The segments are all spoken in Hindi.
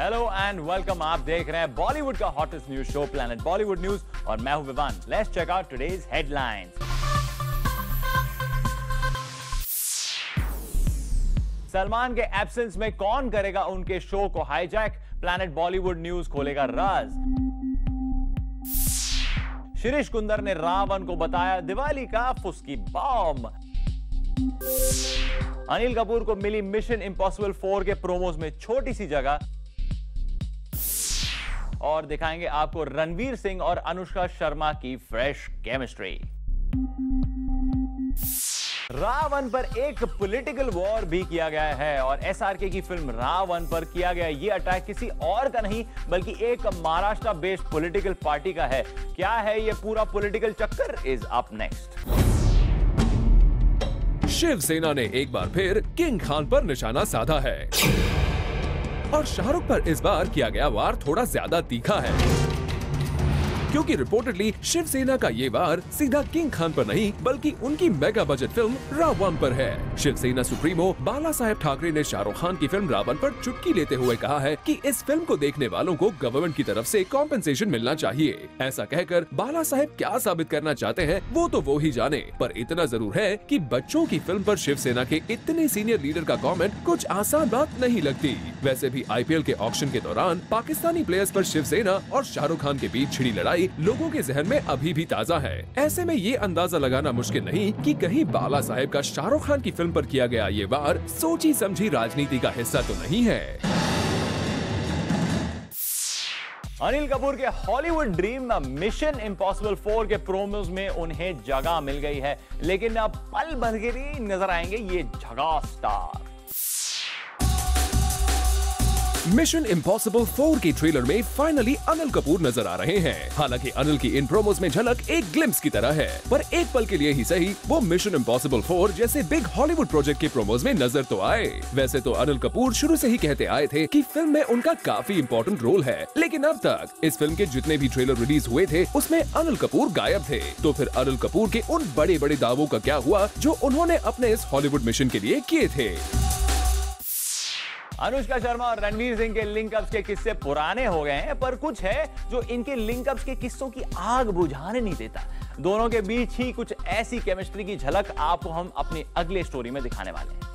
Hello and welcome. आप देख रहे हैं बॉलीवुड का hottest news show planet Bollywood news और मैं हूं Vivaan. Let's check out today's headlines. Salman के एब्सेंस में कौन करेगा उनके शो को हाईजैक? प्लैनेट बॉलीवुड न्यूज खोलेगा राज। शिरीष कुंदर ने रावण को बताया दिवाली का फुसकी बॉम्ब। अनिल कपूर को मिली मिशन इम्पॉसिबल 4 के प्रोमोज में छोटी सी जगह। और दिखाएंगे आपको रणवीर सिंह और अनुष्का शर्मा की फ्रेश केमिस्ट्री। रावण पर एक पॉलिटिकल वॉर भी किया गया है और एसआरके की फिल्म रावण पर किया गया ये अटैक किसी और का नहीं बल्कि एक महाराष्ट्र बेस्ड पॉलिटिकल पार्टी का है। क्या है ये पूरा पॉलिटिकल चक्कर इज अप नेक्स्ट। शिवसेना ने एक बार फिर किंग खान पर निशाना साधा है और शाहरुख पर इस बार किया गया वार थोड़ा ज्यादा तीखा है, क्योंकि रिपोर्टेडली शिवसेना का ये वार सीधा किंग खान पर नहीं बल्कि उनकी मेगा बजट फिल्म रावण पर है। शिवसेना सुप्रीमो बाला साहेब ठाकरे ने शाहरुख खान की फिल्म रावण पर चुटकी लेते हुए कहा है कि इस फिल्म को देखने वालों को गवर्नमेंट की तरफ से कॉम्पेंसेशन मिलना चाहिए। ऐसा कहकर बाला साहेब क्या साबित करना चाहते हैं वो तो वो ही जाने, पर इतना जरूर है कि बच्चों की फिल्म पर शिवसेना के इतने सीनियर लीडर का कॉमेंट कुछ आसान बात नहीं लगती। वैसे भी आईपीएल के ऑक्शन के दौरान पाकिस्तानी प्लेयर्स पर शिवसेना और शाहरुख खान के बीच छिड़ी लड़ाई लोगों के जहन में अभी भी ताजा है। ऐसे में ये अंदाजा लगाना मुश्किल नहीं कि कहीं बाला साहेब का शाहरुख खान की फिल्म पर किया गया ये वार सोची समझी राजनीति का हिस्सा तो नहीं है। अनिल कपूर के हॉलीवुड ड्रीम मिशन इम्पॉसिबल 4 के प्रोमोज में उन्हें जगह मिल गई है, लेकिन अब पल भर के लिए नजर आएंगे ये झकास स्टार। मिशन इम्पॉसिबल 4 के ट्रेलर में फाइनली अनिल कपूर नजर आ रहे हैं। हालांकि अनिल की इन प्रोमोज में झलक एक ग्लिम्स की तरह है, पर एक पल के लिए ही सही वो मिशन इम्पॉसिबल 4 जैसे बिग हॉलीवुड प्रोजेक्ट के प्रोमोज में नजर तो आए। वैसे तो अनिल कपूर शुरू से ही कहते आए थे कि फिल्म में उनका काफी इम्पोर्टेंट रोल है, लेकिन अब तक इस फिल्म के जितने भी ट्रेलर रिलीज हुए थे उसमें अनिल कपूर गायब थे। तो फिर अनिल कपूर के उन बड़े बड़े दावों का क्या हुआ जो उन्होंने अपने इस हॉलीवुड मिशन के लिए किए थे? अनुष्का शर्मा और रणवीर सिंह के लिंकअप्स के किस्से पुराने हो गए हैं, पर कुछ है जो इनके लिंकअप्स के किस्सों की आग बुझाने नहीं देता। दोनों के बीच ही कुछ ऐसी केमिस्ट्री की झलक आपको हम अपनी अगले स्टोरी में दिखाने वाले हैं।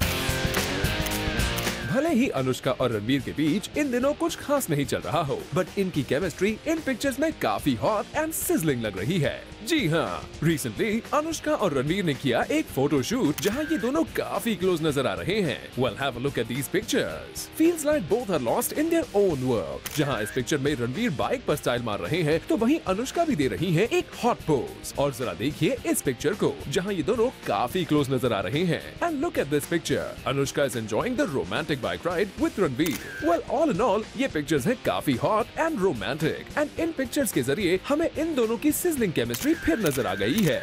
भले ही अनुष्का और रणवीर के बीच इन दिनों कुछ खास नहीं चल रहा हो, बट इनकी केमिस्ट्री इन पिक्चर्स में काफी हॉट एंड सिजलिंग लग रही है। जी हाँ, रिसेंटली अनुष्का और रणवीर ने किया एक फोटो शूट जहाँ ये दोनों काफी क्लोज नजर आ रहे हैं। Well, have a look at these pictures. Feels like both are lost in their own world. जहाँ इस पिक्चर में रणवीर बाइक पर स्टाइल मार रहे हैं तो वहीं अनुष्का भी दे रही है एक हॉट पोज। और जरा देखिए इस पिक्चर को जहाँ ये दोनों काफी क्लोज नजर आ रहे हैं। And look at this picture, Anushka is enjoying the romantic bike ride with Ranveer. Well, all in all ये पिक्चर्स हैं काफी hot and romantic, and in pictures के जरिए हमें इन दोनों की सिजलिंग केमिस्ट्री फिर नजर आ गई है।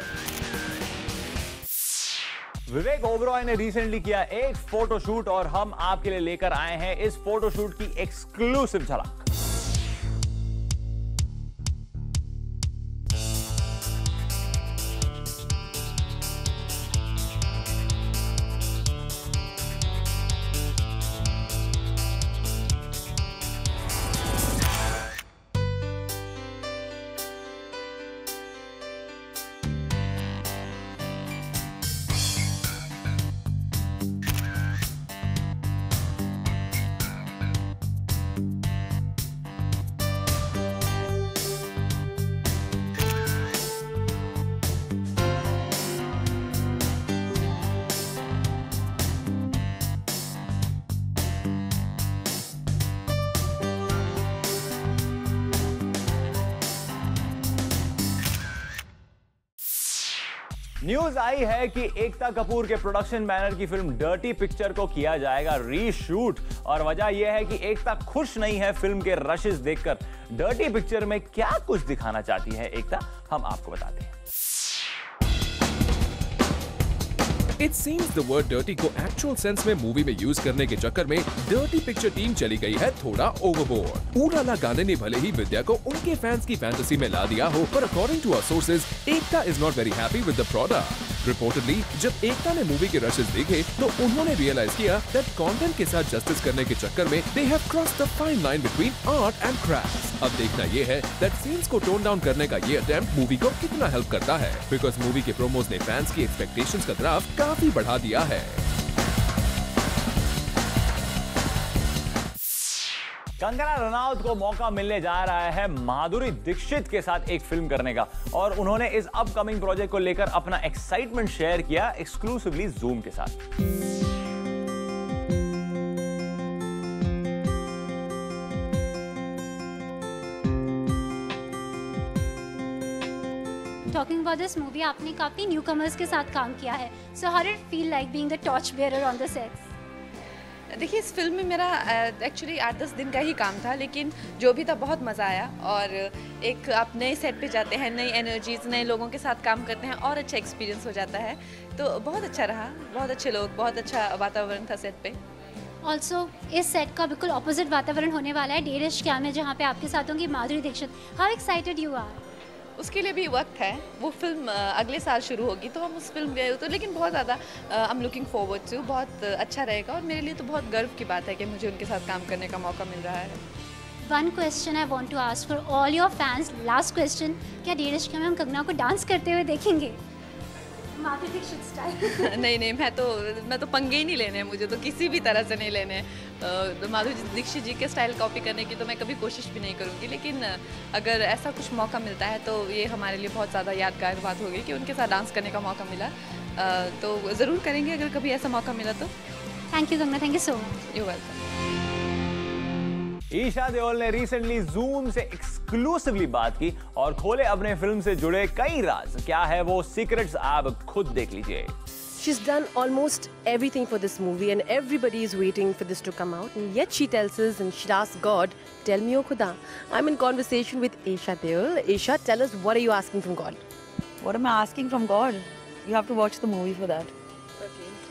विवेक ओबरॉय ने रिसेंटली किया एक फोटोशूट और हम आपके लिए लेकर आए हैं इस फोटोशूट की एक्सक्लूसिव झलक। न्यूज आई है कि एकता कपूर के प्रोडक्शन बैनर की फिल्म डर्टी पिक्चर को किया जाएगा रीशूट, और वजह यह है कि एकता खुश नहीं है फिल्म के रशेस देखकर। डर्टी पिक्चर में क्या कुछ दिखाना चाहती है एकता, हम आपको बताते हैं। It seems the word dirty को एक्चुअल सेंस में मूवी में यूज करने के चक्कर में डर्टी पिक्चर टीम चली गई है थोड़ा ओवरबोर्ड। ऊराला गाने ने भले ही विद्या को उनके फैंस की फैंटेसी में ला दिया हो, पर according to our sources Ekta is not very happy with the product. Reportedly जब एकता ने मूवी के रशेस देखे तो उन्होंने रियलाइज किया दैट कंटेंट के साथ जस्टिस करने के चक्कर में they have crossed the fine line between art and craft. अब देखना ये है दैट सीन्स को टोन डाउन करने का ये अटेम्प्ट मूवी को कितना हेल्प करता है, बिकॉज मूवी के प्रोमोज ने फैंस की एक्सपेक्टेशंस का ग्राफ काफी बढ़ा दिया है। कंगना रनौत को मौका मिलने जा रहा है माधुरी दीक्षित के साथ एक फिल्म करने का, और उन्होंने इस अपकमिंग प्रोजेक्ट को लेकर अपना एक्साइटमेंट शेयर किया एक्सक्लूसिवली जूम के साथ। Talking about this movie, आपने काफी न्यूकमर्स के साथ काम किया है, so how did it feel like being the torch bearer on the sets? देखिए, इस फिल्म में मेरा एक्चुअली 8-10 दिन का ही काम था, लेकिन जो भी था बहुत मज़ा आया। और एक आप नए सेट पे जाते हैं, नई एनर्जीज, नए लोगों के साथ काम करते हैं और अच्छा एक्सपीरियंस हो जाता है, तो बहुत अच्छा रहा। बहुत अच्छे लोग, बहुत अच्छा वातावरण था सेट पे। ऑल्सो इस सेट का बिल्कुल ऑपोजिट वातावरण होने वाला है डेढ़ इश्क क्या में, जहाँ पे आपके साथ होंगी Madhuri Dixit. How excited you are? उसके लिए भी वक्त है, वो फिल्म अगले साल शुरू होगी, तो हम उस फिल्म गए तो, लेकिन बहुत ज़्यादा I am looking forward to, बहुत अच्छा रहेगा और मेरे लिए तो बहुत गर्व की बात है कि मुझे उनके साथ काम करने का मौका मिल रहा है। One question I want to ask for all your fans, last question, क्या डेढ़ इश्क में हम कंगना को डांस करते हुए देखेंगे माधुरी दीक्षित स्टाइल? नहीं, मैं तो पंगे ही नहीं लेने, मुझे तो किसी भी तरह से नहीं लेने। माधुरी दीक्षित जी के स्टाइल कॉपी करने की तो मैं कभी कोशिश भी नहीं करूँगी, लेकिन अगर ऐसा कुछ मौका मिलता है तो ये हमारे लिए बहुत ज़्यादा यादगार बात होगी कि उनके साथ डांस करने का मौका मिला, तो ज़रूर करेंगे अगर कभी ऐसा मौका मिला तो। Thank you Kangana, thank you so much. You welcome. Esha Deol ने रिसेंटली जूम से एक्सक्लूसिवली बात की और खोले अपने फिल्म से जुड़े कई राज। क्या है वो सीक्रेट्स, आप खुद देख लीजिए। She's done almost everything for this movie and everybody is waiting for this to come out, and yet she tells us and she asks God, tell me, O Khuda. I'm in conversation with Isha Deol. Isha, tell us, what are you asking from God? What am I asking from God? You have to watch the movie for that.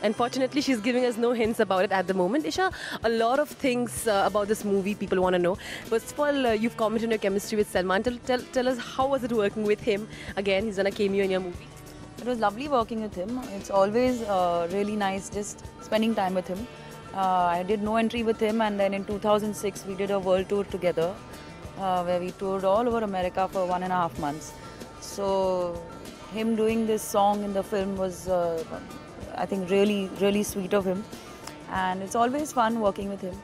Unfortunately, she's giving us no hints about it at the moment. Isha, a lot of things about this movie people want to know. First of all, you've commented on your chemistry with Salman. Tell us, how was it working with him? Again, he's done a cameo in your movie. It was lovely working with him. It's always really nice just spending time with him. I did No Entry with him, and then in 2006 we did a world tour together where we toured all over America for 1.5 months. So him doing this song in the film was I think really sweet of him, and it's always fun working with him.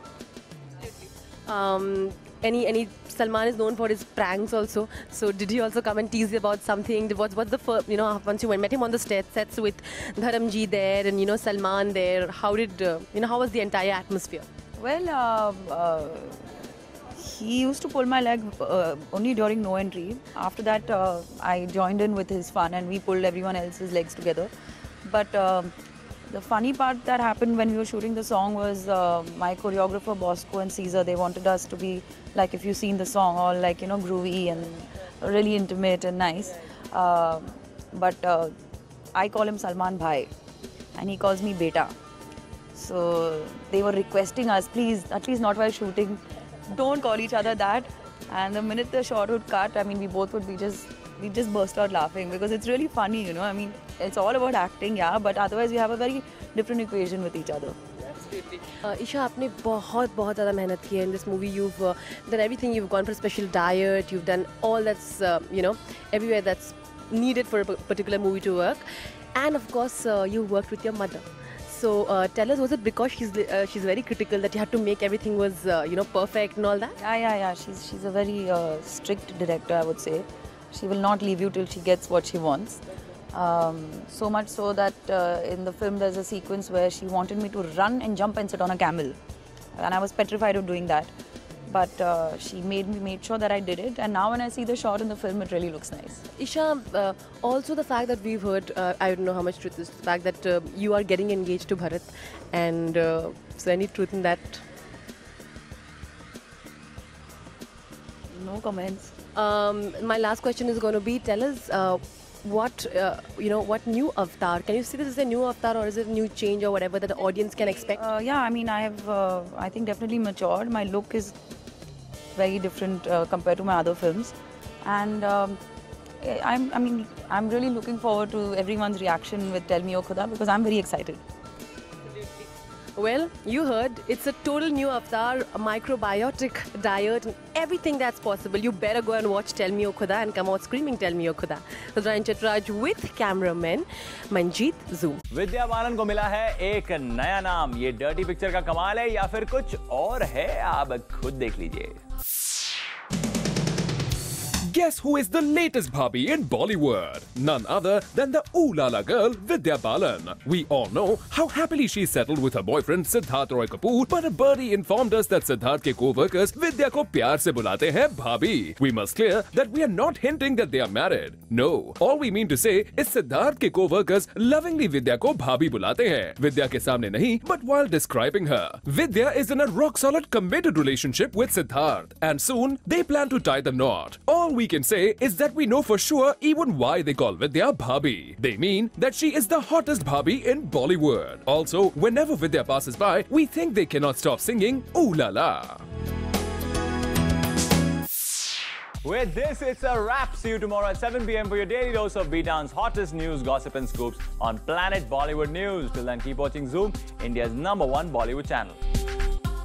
Any Salman is known for his pranks also. So did he also come and tease you about something? What's the first, once you met him on the sets with Dharamji there and Salman there, how did how was the entire atmosphere? Well, he used to pull my leg only during No Entry. After that, I joined in with his fun and we pulled everyone else's legs together. But the funny part that happened when we were shooting the song was my choreographer Bosco and Caesar, they wanted us to be like, if you've seen the song, all like groovy and really intimate and nice. But I call him Salman Bhai and he calls me Beta. So they were requesting us, please, at least not while shooting, don't call each other that. And the minute the shot would cut, I mean, we both would be we just burst out laughing because it's really funny, I mean, it's all about acting, yeah, but otherwise we have a very different equation with each other. Isha, आपने बहुत ज़्यादा मेहनत की है in this movie. You've done everything. You've gone for a special diet. You've done all that's everywhere that's needed for a particular movie to work. And of course, you worked with your mother. So tell us, was it because she's very critical that you had to make everything was perfect and all that? Yeah. She's a very strict director, I would say. She will not leave you till she gets what she wants. So much so that in the film there's a sequence where she wanted me to run and jump and sit on a camel, and I was petrified of doing that. But she made sure that I did it, and now when I see the shot in the film, it really looks nice. Isha, also the fact that we've heard, I don't know how much truth is, the fact that you are getting engaged to Bharat, and so any truth in that? No comments. My last question is going to be, tell us what new avatar, can you see this as a new avatar or is it a new change or whatever that the audience can expect? Yeah, I mean, I have, I think, definitely matured. My look is very different compared to my other films, and I'm really looking forward to everyone's reaction with Tell Me O Khuda because I'm very excited. Well, you heard, it's a total new avatar, a microbiotic diet and everything that's possible. You better go and watch Tell Me O Khuda and come out screaming Tell Me O Khuda. Ryan Chatraj with cameraman Manjeet Zoom. Vidya Balan को मिला है एक नया नाम। ये डर्टी पिक्चर का कमाल है या फिर कुछ और है, आप खुद देख लीजिए। Guess who is the latest Bhabhi in Bollywood? None other than the Ooh La La girl Vidya Balan. We all know how happily she settled with her boyfriend Siddharth Roy Kapoor, but a birdie informed us that Siddharth के co-workers Vidya को प्यार से बुलाते हैं Bhabhi. We must clear that we are not hinting that they are married. No, all we mean to say is Siddharth के co-workers lovingly Vidya को Bhabhi बुलाते हैं. Vidya के सामने नहीं, but while describing her. Vidya is in a rock-solid committed relationship with Siddharth, and soon they plan to tie the knot. All we can say is that we know for sure even why they call Vidya Bhabhi. They mean that she is the hottest Bhabhi in Bollywood. Also, whenever Vidya passes by, we think they cannot stop singing Ooh La La. With this, it's a wrap. See you tomorrow at 7 p.m. for your daily dose of B-Town's hottest news, gossip and scoops on Planet Bollywood News. Till then, keep watching Zoom, India's #1 Bollywood channel.